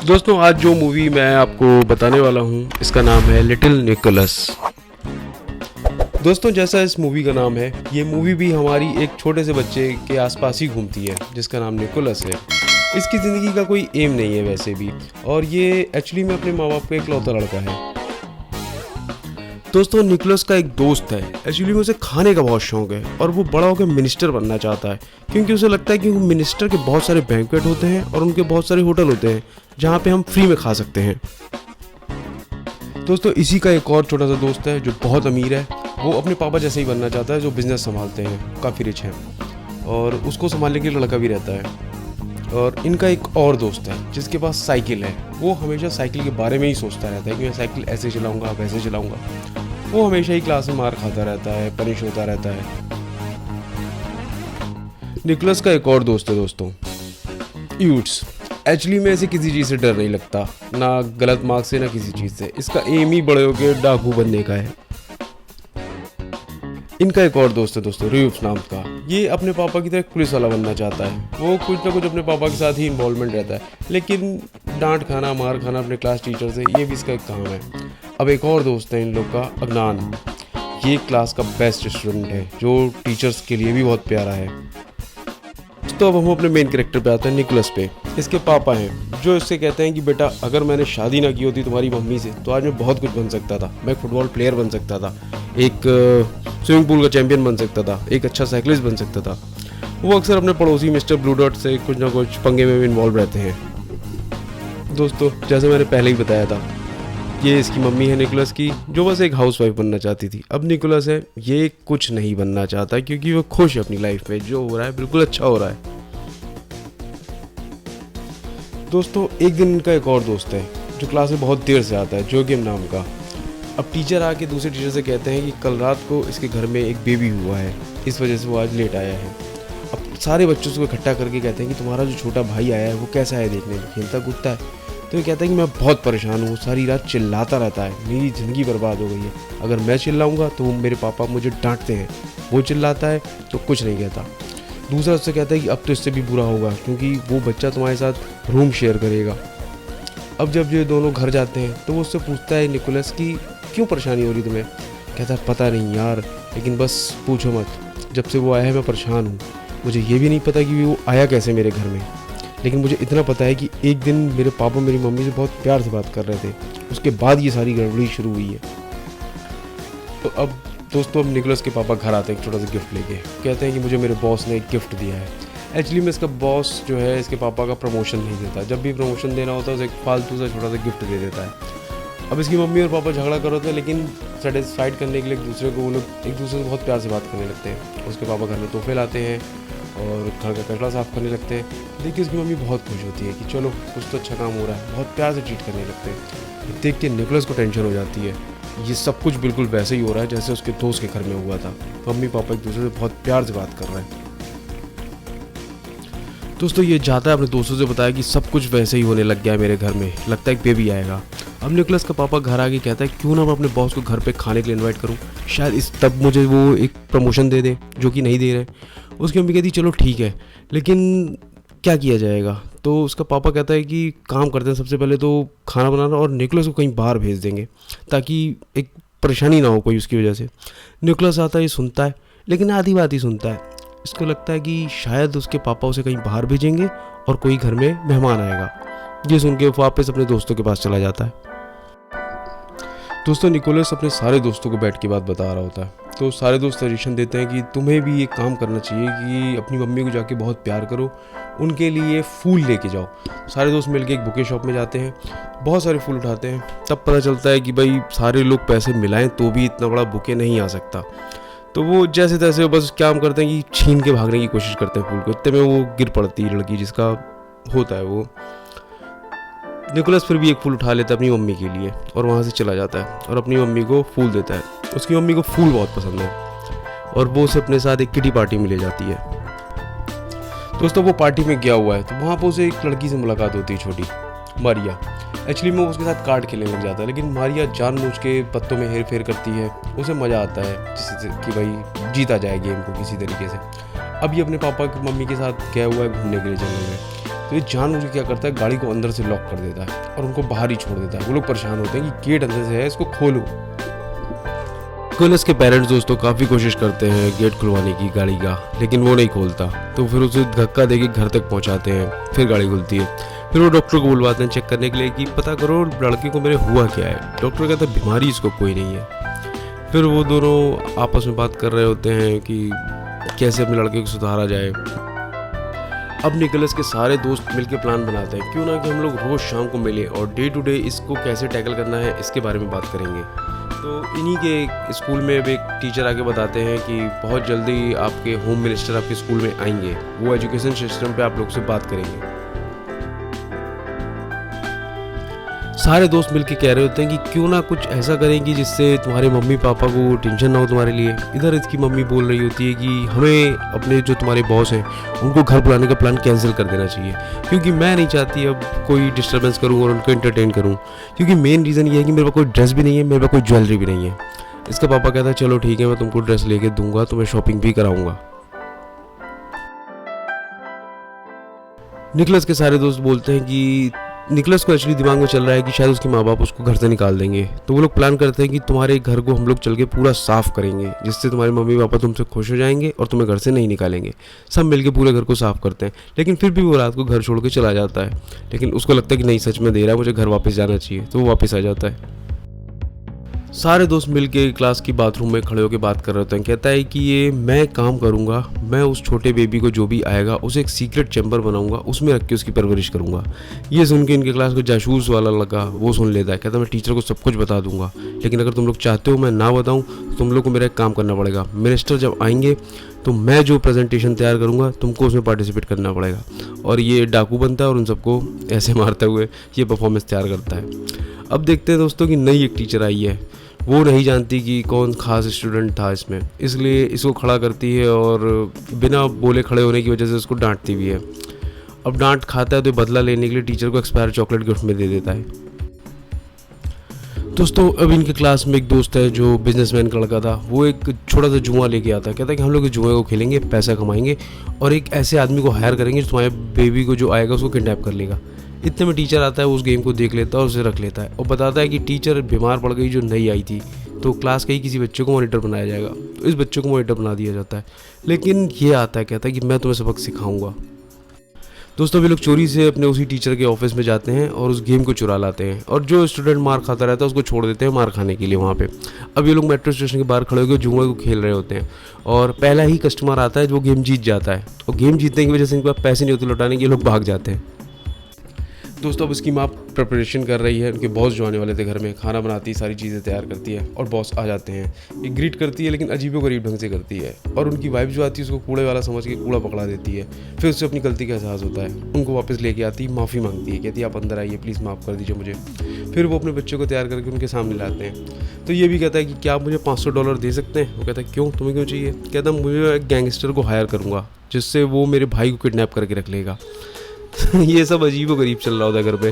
दोस्तों आज जो मूवी मैं आपको बताने वाला हूँ इसका नाम है लिटिल निकोलस। दोस्तों जैसा इस मूवी का नाम है, ये मूवी भी हमारी एक छोटे से बच्चे के आसपास ही घूमती है जिसका नाम निकोलस है। इसकी ज़िंदगी का कोई एम नहीं है वैसे भी, और ये एक्चुअली में अपने माँ बाप का इकलौता लड़का है। दोस्तों निकोलस का एक दोस्त है, एक्चुअली में उसे खाने का बहुत शौक है और वो बड़ा होकर मिनिस्टर बनना चाहता है, क्योंकि उसे लगता है कि मिनिस्टर के बहुत सारे बैंक्वेट होते हैं और उनके बहुत सारे होटल होते हैं जहाँ पे हम फ्री में खा सकते हैं। दोस्तों इसी का एक और छोटा सा दोस्त है जो बहुत अमीर है। वो अपने पापा जैसे ही बनना चाहता है जो बिजनेस संभालते हैं, काफ़ी रिच हैं, और उसको संभालने के लिए लड़का भी रहता है। और इनका एक और दोस्त है जिसके पास साइकिल है। वो हमेशा साइकिल के बारे में ही सोचता रहता है कि मैं साइकिल ऐसे चलाऊंगा वैसे चलाऊंगा। वो हमेशा ही क्लास में मार खाता रहता है, पनिश होता रहता है। निकोलस का एक और दोस्त है दोस्तों, यूट्स। एक्चुअली में ऐसे किसी चीज़ से डर नहीं लगता, ना गलत मार्क्स से ना किसी चीज़ से। इसका एम ही बड़े होकर डाकू बनने का है। इनका एक और दोस्त है दोस्तों, रियूफ नाम का। ये अपने पापा की तरह पुलिस वाला बनना चाहता है। वो कुछ ना कुछ अपने पापा के साथ ही इन्वॉल्वमेंट रहता है, लेकिन डांट खाना मार खाना अपने क्लास टीचर से ये भी इसका एक काम है। अब एक और दोस्त है इन लोग का, अगनान। ये क्लास का बेस्ट स्टूडेंट है जो टीचर्स के लिए भी बहुत प्यारा है। तो अब हम अपने मेन कैरेक्टर पे आते हैं, निकोलस पे। इसके पापा हैं जो इससे कहते हैं कि बेटा अगर मैंने शादी ना की होती तुम्हारी मम्मी से तो आज मैं बहुत कुछ बन सकता था। मैं फुटबॉल प्लेयर बन सकता था, एक स्विमिंग पूल का चैंपियन बन सकता था, एक अच्छा साइकिलिस्ट बन सकता था। वो अक्सर अपने पड़ोसी मिस्टर ब्लू डॉट से कुछ ना कुछ पंगे में भी इन्वॉल्व रहते हैं। दोस्तों जैसे मैंने पहले ही बताया था, ये इसकी मम्मी है निकोलस की, जो बस एक हाउसवाइफ बनना चाहती थी। अब निकोलस है, ये कुछ नहीं बनना चाहता क्योंकि वो खुश है अपनी लाइफ में। जो हो रहा है बिल्कुल अच्छा हो रहा है। दोस्तों एक दिन इनका एक और दोस्त है जो क्लास में बहुत देर से आता है, जोगिम नाम का। अब टीचर आके दूसरे टीचर से कहते हैं कि कल रात को इसके घर में एक बेबी हुआ है, इस वजह से वो आज लेट आया है। अब सारे बच्चों को इकट्ठा करके कहते हैं कि तुम्हारा जो छोटा भाई आया है वो कैसा है देखने में, खेलता कूदता है? तो ये कहता है कि मैं बहुत परेशान हूँ, सारी रात चिल्लाता रहता है, मेरी ज़िंदगी बर्बाद हो गई है। अगर मैं चिल्लाऊंगा तो मेरे पापा मुझे डांटते हैं, वो चिल्लाता है तो कुछ नहीं कहता। दूसरा उससे कहता है कि अब तो इससे भी बुरा होगा क्योंकि वो बच्चा तुम्हारे साथ रूम शेयर करेगा। अब जब ये दोनों घर जाते हैं तो वो उससे पूछता है निकोलस की क्यों परेशानी हो रही तुम्हें? कहता है पता नहीं यार, लेकिन बस पूछो मत, जब से वो आया है मैं परेशान हूँ। मुझे ये भी नहीं पता कि वो आया कैसे मेरे घर में, लेकिन मुझे इतना पता है कि एक दिन मेरे पापा मेरी मम्मी से बहुत प्यार से बात कर रहे थे, उसके बाद ये सारी गड़बड़ी शुरू हुई है। तो अब दोस्तों अब निकोलस के पापा घर आते हैं एक छोटा सा गिफ्ट लेके। कहते हैं कि मुझे मेरे बॉस ने एक गिफ्ट दिया है। एक्चुअली में इसका बॉस जो है इसके पापा का प्रमोशन नहीं देता, जब भी प्रमोशन देना होता है उसे एक फालतू सा छोटा सा गिफ्ट दे देता है। अब इसकी मम्मी और पापा झगड़ा कर रहे थे, लेकिन सेटिस्फाइड करने के लिए एक दूसरे को वो लोग एक दूसरे से बहुत प्यार से बात करने लगते हैं। उसके पापा घर में तोहफे लाते हैं और घर का कचरा साफ़ करने लगते हैं। देखिए उसकी मम्मी बहुत खुश होती है कि चलो कुछ तो अच्छा काम हो रहा है, बहुत प्यार से ट्रीट करने लगते हैं। देख के निकोलस को टेंशन हो जाती है, ये सब कुछ बिल्कुल वैसे ही हो रहा है जैसे उसके दोस्त के घर में हुआ था। मम्मी पापा एक दूसरे से बहुत प्यार से बात कर रहे हैं। दोस्तों ये जाता है अपने दोस्तों से बताया कि सब कुछ वैसे ही होने लग गया है मेरे घर में, लगता है एक बेबी आएगा। अब निकोलस का पापा घर आके कहता है क्यों ना मैं अपने बॉस को घर पे खाने के लिए इनवाइट करूं, शायद इस तब मुझे वो एक प्रमोशन दे दे, जो कि नहीं दे रहे। उसकी मम्मी कहती चलो ठीक है, लेकिन क्या किया जाएगा? तो उसका पापा कहता है कि काम करते हैं, सबसे पहले तो खाना बनाना और निकोलस को कहीं बाहर भेज देंगे ताकि एक परेशानी ना हो कोई उसकी वजह से। निकोलस आता है, ये सुनता है, लेकिन आधी बात ही सुनता है। इसको लगता है कि शायद उसके पापा उसे कहीं बाहर भेजेंगे और कोई घर में मेहमान आएगा। ये सुन के वापस अपने दोस्तों के पास चला जाता है। दोस्तों निकोलस अपने सारे दोस्तों को बैठ के बात बता रहा होता है, तो सारे दोस्त सजेशन देते हैं कि तुम्हें भी ये काम करना चाहिए कि अपनी मम्मी को जाके बहुत प्यार करो, उनके लिए फूल लेके जाओ। सारे दोस्त मिलके एक बुके शॉप में जाते हैं, बहुत सारे फूल उठाते हैं। तब पता चलता है कि भाई सारे लोग पैसे मिलाएं तो भी इतना बड़ा बुके नहीं आ सकता। तो वो जैसे तैसे बस काम करते हैं कि छीन के भागने की कोशिश करते हैं फूल को। इतने में वो गिर पड़ती है लड़की जिसका होता है वो। निकोलस फिर भी एक फूल उठा लेता है अपनी मम्मी के लिए और वहाँ से चला जाता है और अपनी मम्मी को फूल देता है। उसकी मम्मी को फूल बहुत पसंद है और वो उसे अपने साथ एक किटी पार्टी में ले जाती है। दोस्तों वो पार्टी में गया हुआ है तो वहाँ पर उसे एक लड़की से मुलाकात होती है, छोटी मारिया। एक्चुअली में वो उसके साथ कार्ड खेलने लग जाता है, लेकिन मारिया जानबूझ के पत्तों में हेर फेर करती है। उसे मज़ा आता है जिससे कि भाई जीता जाए गेम को किसी तरीके से। अब ये अपने पापा की मम्मी के साथ गया हुआ है घूमने के लिए जंगल में। तो ये जानबूझ के क्या करता है, गाड़ी को अंदर से लॉक कर देता है और उनको बाहर ही छोड़ देता है। वो लोग परेशान होते हैं कि गेट अंदर से है, इसको खोलो। निकोलस के पेरेंट्स दोस्तों काफ़ी कोशिश करते हैं गेट खुलवाने की गाड़ी का, लेकिन वो नहीं खोलता। तो फिर उसे धक्का देके घर तक पहुंचाते हैं, फिर गाड़ी खुलती है। फिर वो डॉक्टर को बुलवाते हैं चेक करने के लिए कि पता करो लड़के को मेरे हुआ क्या है। डॉक्टर कहता है बीमारी इसको कोई नहीं है। फिर वो दोनों आपस में बात कर रहे होते हैं कि कैसे अपने लड़के को सुधारा जाए। अब निकोलस के सारे दोस्त मिलकर प्लान बनाते हैं, क्यों ना कि हम लोग रोज़ शाम को मिले और डे टू डे इसको कैसे टैकल करना है इसके बारे में बात करेंगे। तो इन्हीं के स्कूल में अब एक टीचर आके बताते हैं कि बहुत जल्दी आपके होम मिनिस्टर आपके स्कूल में आएंगे, वो एजुकेशन सिस्टम पे आप लोग से बात करेंगे। सारे दोस्त मिलके कह रहे होते हैं कि क्यों ना कुछ ऐसा करेंगे जिससे तुम्हारे मम्मी पापा को टेंशन ना हो तुम्हारे लिए। इधर इसकी मम्मी बोल रही होती है कि हमें अपने जो तुम्हारे बॉस हैं उनको घर बुलाने का प्लान कैंसिल कर देना चाहिए, क्योंकि मैं नहीं चाहती अब कोई डिस्टर्बेंस करूं और उनको एंटरटेन करूं। क्योंकि मेन रीज़न ये है कि मेरे पास कोई ड्रेस भी नहीं है, मेरे पास कोई ज्वेलरी भी नहीं है। इसका पापा कहता है चलो ठीक है, मैं तुमको ड्रेस लेके दूंगा, तुम्हें शॉपिंग भी कराऊंगा। निकोलस के सारे दोस्त बोलते हैं कि निकोलस को एक्चुअली दिमाग में चल रहा है कि शायद उसके माँ बाप उसको घर से निकाल देंगे। तो वो लोग प्लान करते हैं कि तुम्हारे घर को हम लोग चल के पूरा साफ़ करेंगे, जिससे तुम्हारे मम्मी पापा तुमसे खुश हो जाएंगे और तुम्हें घर से नहीं निकालेंगे। सब मिलके पूरे घर को साफ़ करते हैं, लेकिन फिर भी वो रात को घर छोड़ के चला जाता है। लेकिन उसको लगता है कि नहीं, सच में दे रहा है, मुझे घर वापस जाना चाहिए। तो वो वापस आ जाता है। सारे दोस्त मिलके क्लास की बाथरूम में खड़े होकर बात कर रहे होते हैं। कहता है कि ये मैं काम करूँगा, मैं उस छोटे बेबी को जो भी आएगा उसे एक सीक्रेट चैम्बर बनाऊंगा, उसमें रख के उसकी परवरिश करूँगा। ये सुन के इनके क्लास को जासूस वाला लगा, वो सुन लेता है। कहता है मैं टीचर को सब कुछ बता दूंगा, लेकिन अगर तुम लोग चाहते हो मैं ना बताऊँ तो तुम लोग को मेरा एक काम करना पड़ेगा। मिनिस्टर जब आएंगे तो मैं जो प्रेजेंटेशन तैयार करूँगा तुमको उसमें पार्टिसिपेट करना पड़ेगा। और ये डाकू बनता है और उन सबको ऐसे मारते हुए ये परफॉर्मेंस तैयार करता है। अब देखते हैं दोस्तों कि नई एक टीचर आई है, वो नहीं जानती कि कौन खास स्टूडेंट था इसमें, इसलिए इसको खड़ा करती है और बिना बोले खड़े होने की वजह से उसको डांटती भी है। अब डांट खाता है तो बदला लेने के लिए टीचर को एक्सपायर चॉकलेट गिफ्ट में दे देता है। दोस्तों अब इनके क्लास में एक दोस्त है जो बिजनेसमैन का लड़का था, वो एक छोटा सा जुआ लेके आता है। कहता है कि हम लोग इस जुए को खेलेंगे, पैसा कमाएंगे और एक ऐसे आदमी को हायर करेंगे जो तुम्हारे बेबी को जो आएगा उसको किडनैप कर लेगा। इतने में टीचर आता है, उस गेम को देख लेता है और उसे रख लेता है और बताता है कि टीचर बीमार पड़ गई जो नई आई थी, तो क्लास के ही किसी बच्चे को मॉनिटर बनाया जाएगा। तो इस बच्चे को मॉनिटर बना दिया जाता है, लेकिन ये आता है, कहता है कि मैं तुम्हें सबक सिखाऊंगा। दोस्तों वे लोग चोरी से अपने उसी टीचर के ऑफिस में जाते हैं और उस गेम को चुरा लाते हैं और जो स्टूडेंट मार खाता रहता है उसको छोड़ देते हैं मार खाने के लिए वहाँ पे। अब ये लोग मेट्रो स्टेशन के बाहर खड़े होकर जुए को खेल रहे होते हैं और पहला ही कस्टमर आता है जो गेम जीत जाता है और गेम जीतने की वजह से इनके पास पैसे नहीं होते लौटाने के, ये लोग भाग जाते हैं। दोस्तों अब उसकी माँ प्रिपरेशन कर रही है, उनके बॉस जो आने वाले थे घर में, खाना बनाती है, सारी चीज़ें तैयार करती है और बॉस आ जाते हैं। ये ग्रीट करती है लेकिन अजीबोगरीब ढंग से करती है और उनकी वाइफ जो आती है उसको कूड़े वाला समझ के कूड़ा पकड़ा देती है। फिर उससे अपनी गलती का एहसास होता है, उनको वापस लेके आती है, माफ़ी मांगती है, कहती है आप अंदर आइए प्लीज़, माफ़ कर दीजिए मुझे। फिर वो अपने बच्चे को तैयार करके उनके सामने लाते हैं। तो ये भी कहता है कि क्या आप मुझे $500 दे सकते हैं। वो कहता है क्यों, तुम्हें क्यों चाहिए। कहता है मुझे एक गैंगस्टर को हायर करूँगा जिससे वो मेरे भाई को किडनैप करके रख लेगा। ये सब अजीबोगरीब चल रहा होता है घर पे।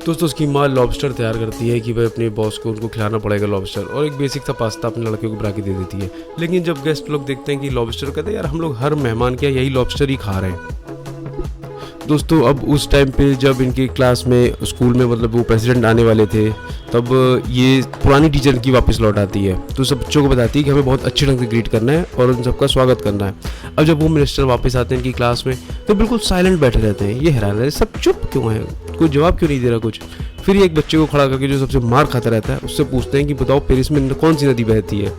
दोस्तों उसकी माँ लॉबस्टर तैयार करती है कि भाई अपने बॉस को उनको खिलाना पड़ेगा लॉबस्टर, और एक बेसिक सा पास्ता अपने लड़के को बना के दे देती है। लेकिन जब गेस्ट लोग देखते हैं कि लॉबस्टर, कहते हैं यार हम लोग हर मेहमान के यही लॉबस्टर ही खा रहे हैं। दोस्तों अब उस टाइम पे जब इनके क्लास में स्कूल में मतलब वो प्रेसिडेंट आने वाले थे, तब ये पुरानी टीचर की वापस लौट आती है। तो सब बच्चों को बताती है कि हमें बहुत अच्छे ढंग से ग्रीट करना है और उन सबका स्वागत करना है। अब जब वो मिनिस्टर वापस आते हैं इनकी क्लास में तो बिल्कुल साइलेंट बैठे रहते हैं, ये हैरान रहते हैं सब चुप क्यों हैं, कोई जवाब क्यों नहीं दे रहा कुछ। फिर एक बच्चे को खड़ा करके जो सबसे मार खाता रहता है उससे पूछते हैं कि बताओ पेरिस में कौन सी नदी बहती है,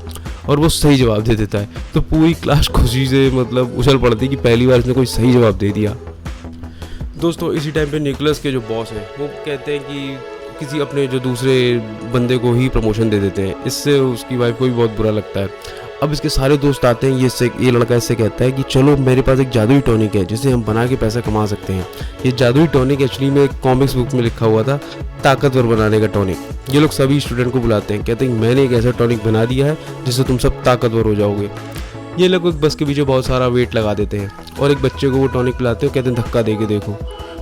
और वो सही जवाब दे देता है। तो पूरी क्लास खुशी से मतलब उछल पड़ती है कि पहली बार इसने कोई सही जवाब दे दिया। दोस्तों इसी टाइम पे निकोलस के जो बॉस हैं वो कहते हैं कि किसी अपने जो दूसरे बंदे को ही प्रमोशन दे देते हैं, इससे उसकी वाइफ को भी बहुत बुरा लगता है। अब इसके सारे दोस्त आते हैं, ये लड़का इससे कहता है कि चलो मेरे पास एक जादुई टॉनिक है जिसे हम बना के पैसा कमा सकते हैं। ये जादुई टॉनिक एक्चुअली में एक कॉमिक्स बुक में लिखा हुआ था, ताकतवर बनाने का टॉनिक। ये लोग सभी स्टूडेंट को बुलाते हैं, कहते हैं मैंने एक ऐसा टॉनिक बना दिया है जिससे तुम सब ताकतवर हो जाओगे। ये लोग एक बस के पीछे बहुत सारा वेट लगा देते हैं और एक बच्चे को वो टॉनिक पिलाते हैं, कहते हैं धक्का दे के देखो।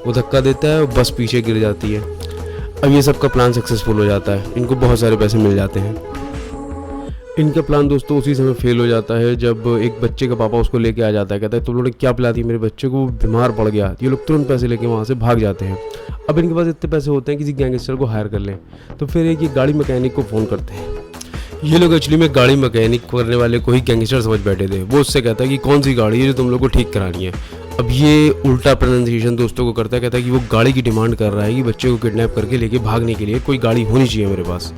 वो धक्का देता है और बस पीछे गिर जाती है। अब ये सब का प्लान सक्सेसफुल हो जाता है, इनको बहुत सारे पैसे मिल जाते हैं। इनका प्लान दोस्तों उसी समय फेल हो जाता है जब एक बच्चे का पापा उसको लेके आ जाता है। कहता है तुम लोगों ने क्या पिला दी मेरे बच्चे को, वो बीमार पड़ गया। ये लोग तुरंत पैसे लेके वहाँ से भाग जाते हैं। अब इनके पास इतने पैसे होते हैं किसी गैंगस्टर को हायर कर लें, तो फिर एक ये गाड़ी मैकेनिक को फ़ोन करते हैं। ये लोग एक्चुअली में गाड़ी मैकेनिक करने वाले को ही गैंगस्टर समझ बैठे थे। वो उससे कहता है कि कौन सी गाड़ी है जो तुम लोग को ठीक करानी है। अब ये उल्टा प्रोनाउंसिएशन दोस्तों को करता है, कहता है कि वो गाड़ी की डिमांड कर रहा है कि बच्चे को किडनैप करके लेके भागने के लिए कोई गाड़ी होनी चाहिए मेरे पास।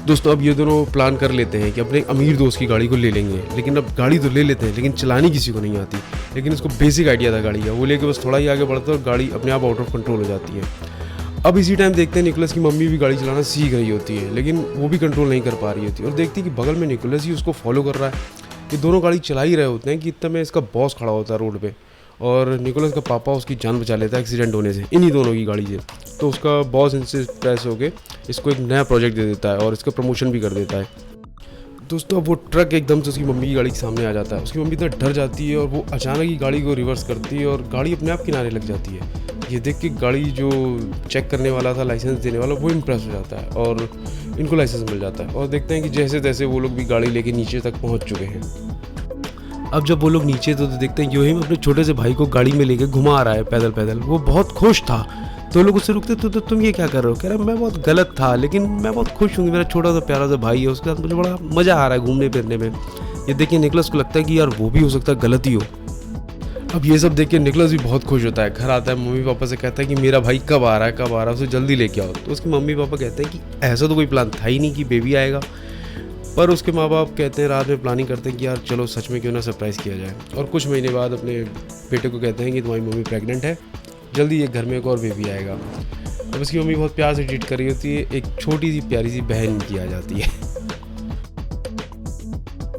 दोस्तों अब ये दोनों प्लान कर लेते हैं कि अपने अमीर दोस्त की गाड़ी को ले लेंगे, लेकिन अब गाड़ी तो ले लेते हैं लेकिन चलानी किसी को नहीं आती। लेकिन इसको बेसिक आइडिया था गाड़ी का, वो लेके बस थोड़ा ही आगे बढ़ता है और गाड़ी अपने आप आउट ऑफ कंट्रोल हो जाती है। अब इसी टाइम देखते हैं निकोलस की मम्मी भी गाड़ी चलाना सीख रही होती है, लेकिन वो भी कंट्रोल नहीं कर पा रही होती है और देखती है कि बगल में निकोलस ही उसको फॉलो कर रहा है। ये दोनों गाड़ी चला ही रहे होते हैं कि इतने में इसका बॉस खड़ा होता है रोड पे और निकोलस का पापा उसकी जान बचा लेता है एक्सीडेंट होने से, इन्हीं दोनों की गाड़ी से। तो उसका बॉस इनसे इंप्रेस होकर इसको एक नया प्रोजेक्ट दे देता है और इसका प्रमोशन भी कर देता है। दोस्तों अब वो ट्रक एकदम से उसकी मम्मी की गाड़ी के सामने आ जाता है। उसकी मम्मी इतना डर जाती है और वो अचानक ही गाड़ी को रिवर्स करती है और गाड़ी अपने आप किनारे लग जाती है। ये देख के गाड़ी जो चेक करने वाला था, लाइसेंस देने वाला, वो इम्प्रेस हो जाता है और इनको लाइसेंस मिल जाता है। और देखते हैं कि जैसे तैसे वो लोग भी गाड़ी लेके नीचे तक पहुंच चुके हैं। अब जब वो लोग नीचे तो देखते हैं यूँ अपने छोटे से भाई को गाड़ी में लेके घुमा रहा है पैदल पैदल। वो बहुत खुश था। तो लोग उससे रुकते तो तुम ये क्या कर रहे हो? कह रहा मैं बहुत गलत था लेकिन मैं बहुत खुश हूँ, मेरा छोटा सा प्यारा सा भाई है, उसके साथ मुझे बड़ा मज़ा आ रहा है घूमने फिरने में। ये देखिए निकोलस को लगता है कि यार वो भी हो सकता है गलत ही हो। अब ये सब देख के निकोलस भी बहुत खुश होता है। घर आता है, मम्मी पापा से कहता है कि मेरा भाई कब आ रहा है, कब आ रहा है, उसे जल्दी लेके आओ। तो उसके मम्मी पापा कहते हैं कि ऐसा तो कोई प्लान था ही नहीं कि बेबी आएगा। पर उसके माँ बाप कहते हैं, रात में प्लानिंग करते हैं कि यार चलो सच में क्यों ना सरप्राइज़ किया जाए। और कुछ महीने बाद अपने बेटे को कहते हैं कि तुम्हारी मम्मी प्रेग्नेंट है, जल्दी ये घर में एक और बेबी आएगा। अब उसकी मम्मी बहुत प्यार से ट्रीट कर रही होती है, एक छोटी सी प्यारी सी बहन की आ जाती है।